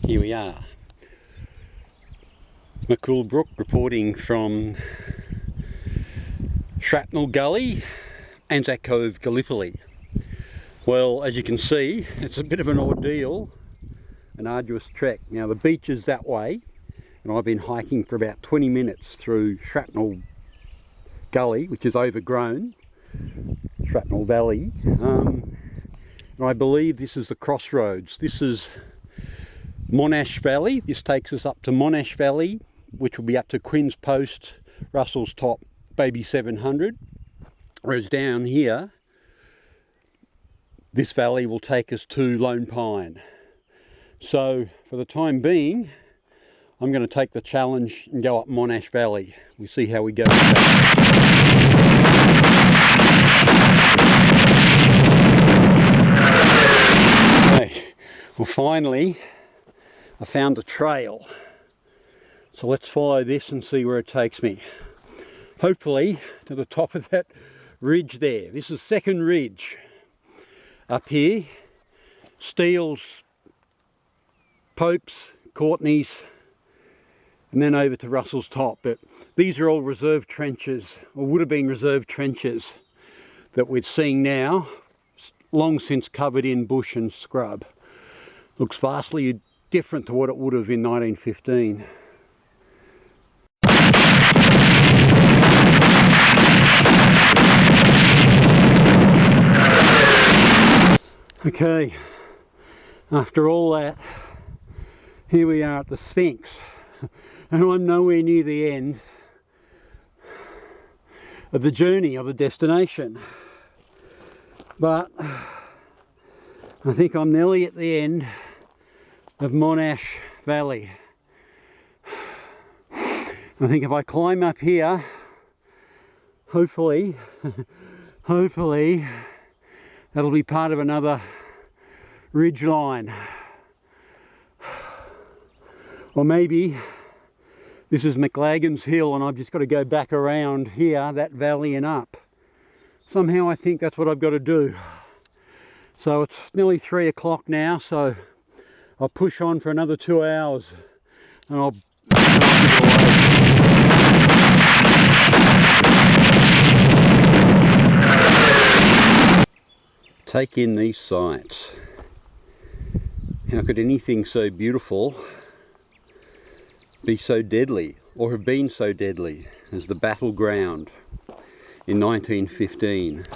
Here we are, McCool Brook reporting from Shrapnel Gully, Anzac Cove, Gallipoli. Well, as you can see, it's a bit of an ordeal, an arduous trek. Now the beach is that way, and I've been hiking for about 20 minutes through Shrapnel Gully, which is overgrown, Shrapnel Valley, and I believe this is the crossroads. This is Monash Valley. This takes us up to Monash Valley, which will be up to Quinns Post, Russell's Top, Baby 700. Whereas down here, this valley will take us to Lone Pine. So for the time being, I'm going to take the challenge and go up Monash Valley. We'll see how we go with that. Okay, well finally, I found a trail. So let's follow this and see where it takes me. Hopefully to the top of that ridge there. This is Second Ridge up here. Steele's, Pope's, Courtney's, and then over to Russell's Top. But these are all reserve trenches, or would have been reserve trenches, that we're seeing now, long since covered in bush and scrub. Looks vastly different to what it would have in 1915. Okay, after all that, here we are at the Sphinx, and I'm nowhere near the end of the journey, of the destination, but I think I'm nearly at the end of Monash Valley. I think if I climb up here, hopefully that'll be part of another ridge line. Or maybe this is McLagan's Hill and I've just got to go back around here, that valley, and up. Somehow I think that's what I've got to do. So it's nearly 3 o'clock now, so I'll push on for another 2 hours and I'll give it away. Take in these sights. How could anything so beautiful be so deadly, or have been so deadly, as the battleground in 1915,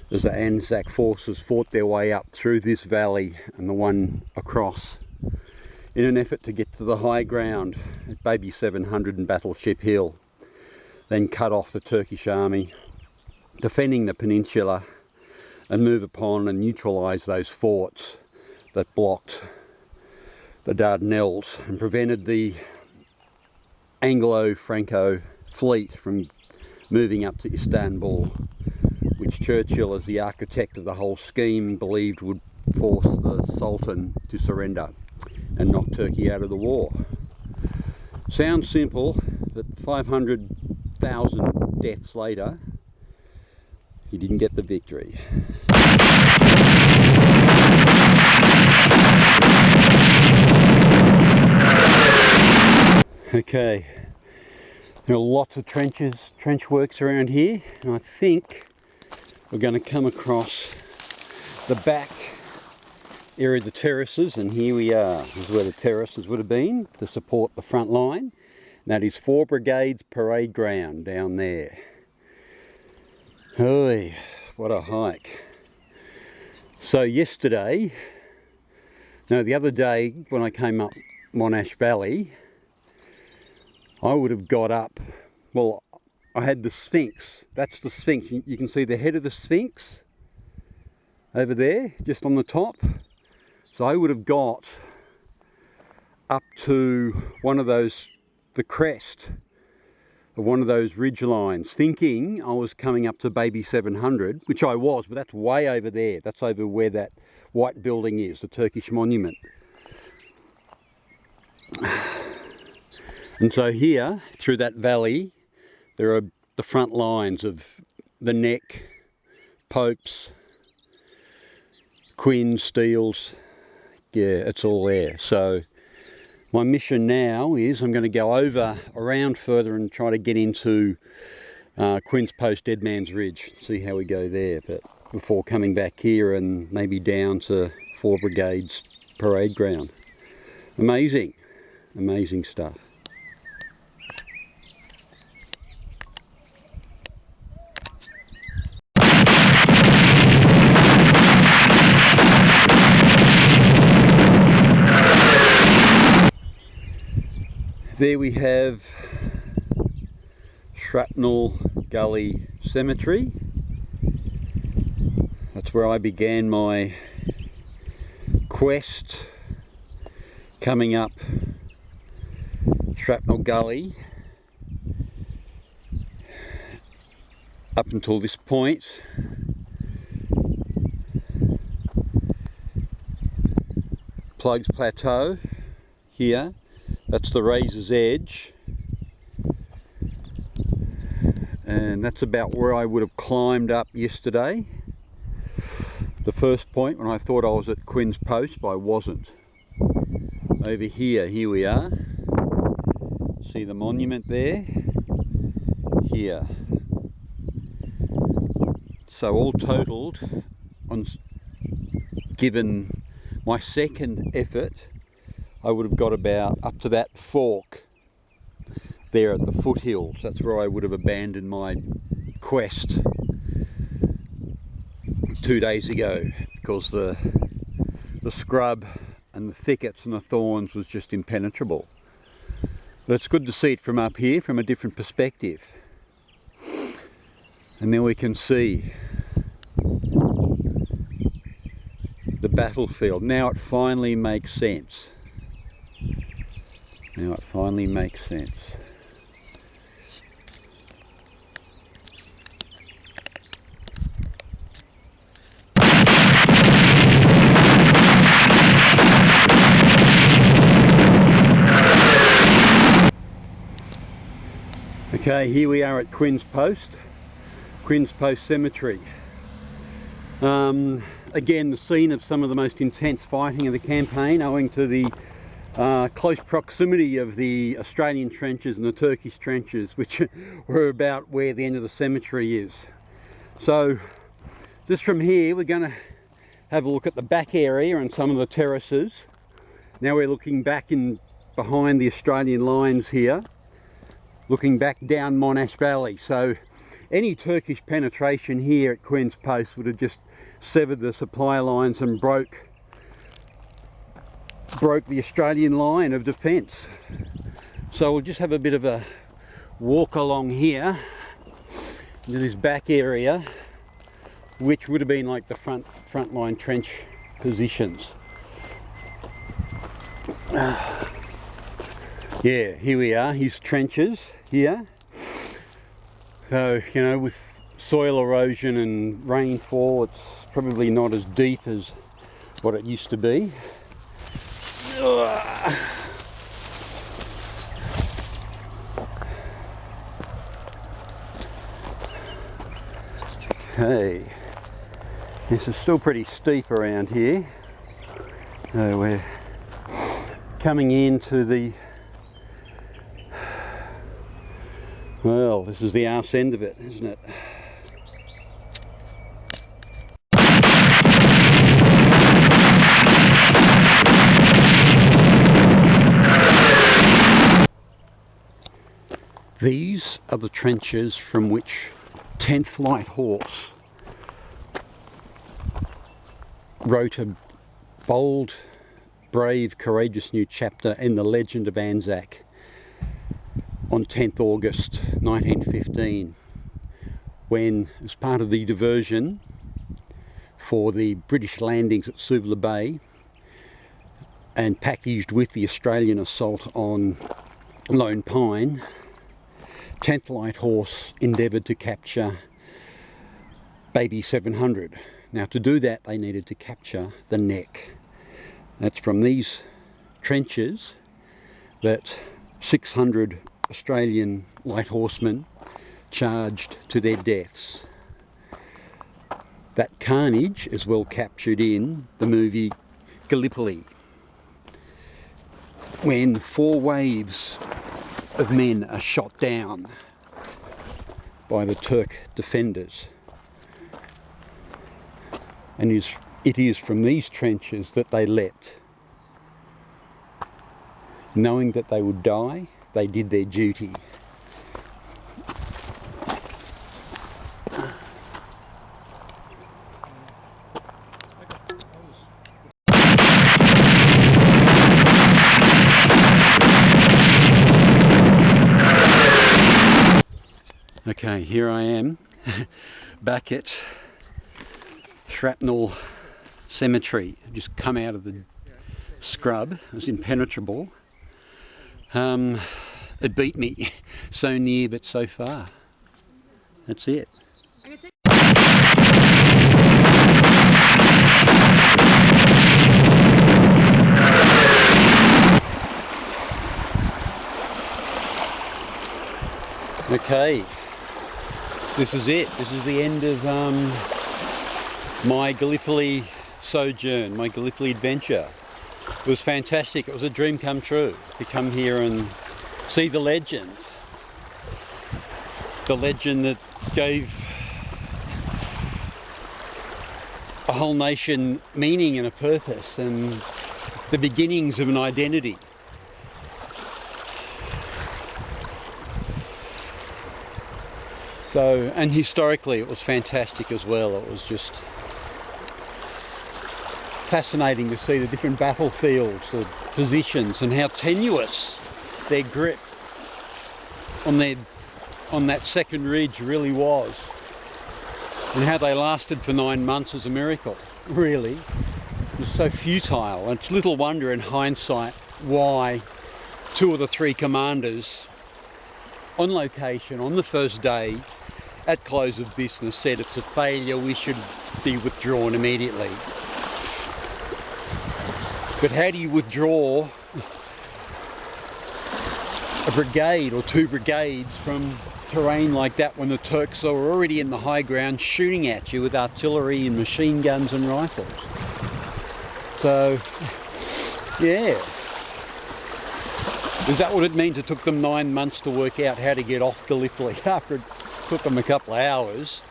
as the Anzac forces fought their way up through this valley and the one across in an effort to get to the high ground at Baby 700 and Battleship Hill, then cut off the Turkish army, defending the peninsula, and move upon and neutralise those forts that blocked the Dardanelles and prevented the Anglo-Franco fleet from moving up to Istanbul, which Churchill, as the architect of the whole scheme, believed would force the Sultan to surrender and knock Turkey out of the war. Sounds simple, but 500,000 deaths later, he didn't get the victory. Okay, there are lots of trench works around here, and I think we're going to come across the back area of the terraces, and here we are. This is where the terraces would have been to support the front line. And that is 4 Brigades parade ground down there. Oy, what a hike. So the other day when I came up Monash Valley, I would have got up, well, I had the Sphinx. That's the Sphinx. You can see the head of the Sphinx over there, just on the top. So I would have got up to one of those, the crest of one of those ridge lines, thinking I was coming up to Baby 700, which I was, but that's way over there. That's over where that white building is, the Turkish monument. And so here, through that valley, there are the front lines of the Neck, Pope's, Quinns, Steele's, yeah, it's all there. So my mission now is I'm going to go around further and try to get into Quinns Post Dead Man's Ridge, see how we go there, but before coming back here and maybe down to 4 Brigades parade ground. Amazing, amazing stuff. There we have Shrapnel Gully Cemetery. That's where I began my quest coming up Shrapnel Gully up until this point. Plugs Plateau here. That's the Razor's Edge, and that's about where I would have climbed up yesterday. The first point when I thought I was at Quinns Post, but I wasn't. Over here we are. See the monument there? Here. So all totaled, given my second effort, I would have got about up to that fork there at the foothills. That's where I would have abandoned my quest 2 days ago, because the scrub and the thickets and the thorns was just impenetrable. But it's good to see it from up here, from a different perspective. And then we can see the battlefield. Now it finally makes sense. Now it finally makes sense. Okay, here we are at Quinns Post Cemetery. Again, the scene of some of the most intense fighting of the campaign, owing to the close proximity of the Australian trenches and the Turkish trenches, which were about where the end of the cemetery is. So just from here we're going to have a look at the back area and some of the terraces. Now we're looking back in behind the Australian lines here, looking back down Monash Valley. So any Turkish penetration here at Quinns Post would have just severed the supply lines and broke the Australian line of defence. So we'll just have a bit of a walk along here into this back area, which would have been like the front line trench positions. Yeah, here we are, his trenches here. So, you know, with soil erosion and rainfall, it's probably not as deep as what it used to be. Okay, this is still pretty steep around here. So we're coming into the, well, this is the arse end of it, isn't it? These are the trenches from which 10th Light Horse wrote a bold, brave, courageous new chapter in the legend of Anzac on 10th August 1915, when, as part of the diversion for the British landings at Suvla Bay and packaged with the Australian assault on Lone Pine, 10th Light Horse endeavoured to capture Baby 700. Now, to do that they needed to capture the neck. That's from these trenches that 600 Australian light horsemen charged to their deaths. That carnage is well captured in the movie Gallipoli, when 4 waves of men are shot down by the Turk defenders. And it is from these trenches that they leapt. Knowing that they would die, they did their duty. Okay, here I am back at Shrapnel Cemetery. I've just come out of the scrub. It was impenetrable. It beat me. So near but so far. That's it. Okay. This is it. This is the end of my Gallipoli sojourn, my Gallipoli adventure. It was fantastic. It was a dream come true to come here and see the legend. The legend that gave a whole nation meaning and a purpose and the beginnings of an identity. So, and historically it was fantastic as well. It was just fascinating to see the different battlefields, the positions, and how tenuous their grip on that second ridge really was, and how they lasted for 9 months is a miracle, really. It was so futile, and it's little wonder in hindsight why 2 of the 3 commanders on location on the first day at close of business said it's a failure, we should be withdrawn immediately. But how do you withdraw a brigade or 2 brigades from terrain like that when the Turks are already in the high ground shooting at you with artillery and machine guns and rifles? So, yeah. Is that what it means? It took them 9 months to work out how to get off Gallipoli after it took them a couple of hours.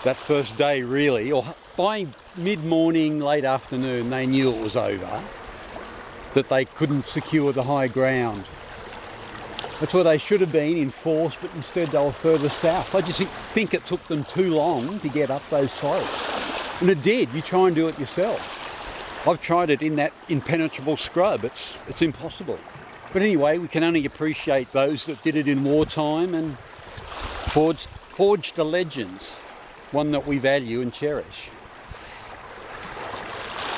That first day really, or by mid-morning, late afternoon, they knew it was over, that they couldn't secure the high ground. That's where they should have been in force, but instead they were further south. I just think it took them too long to get up those slopes. And it did. You try and do it yourself. I've tried it in that impenetrable scrub. It's impossible. But anyway, we can only appreciate those that did it in wartime and forged a legend, one that we value and cherish.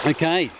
Okay.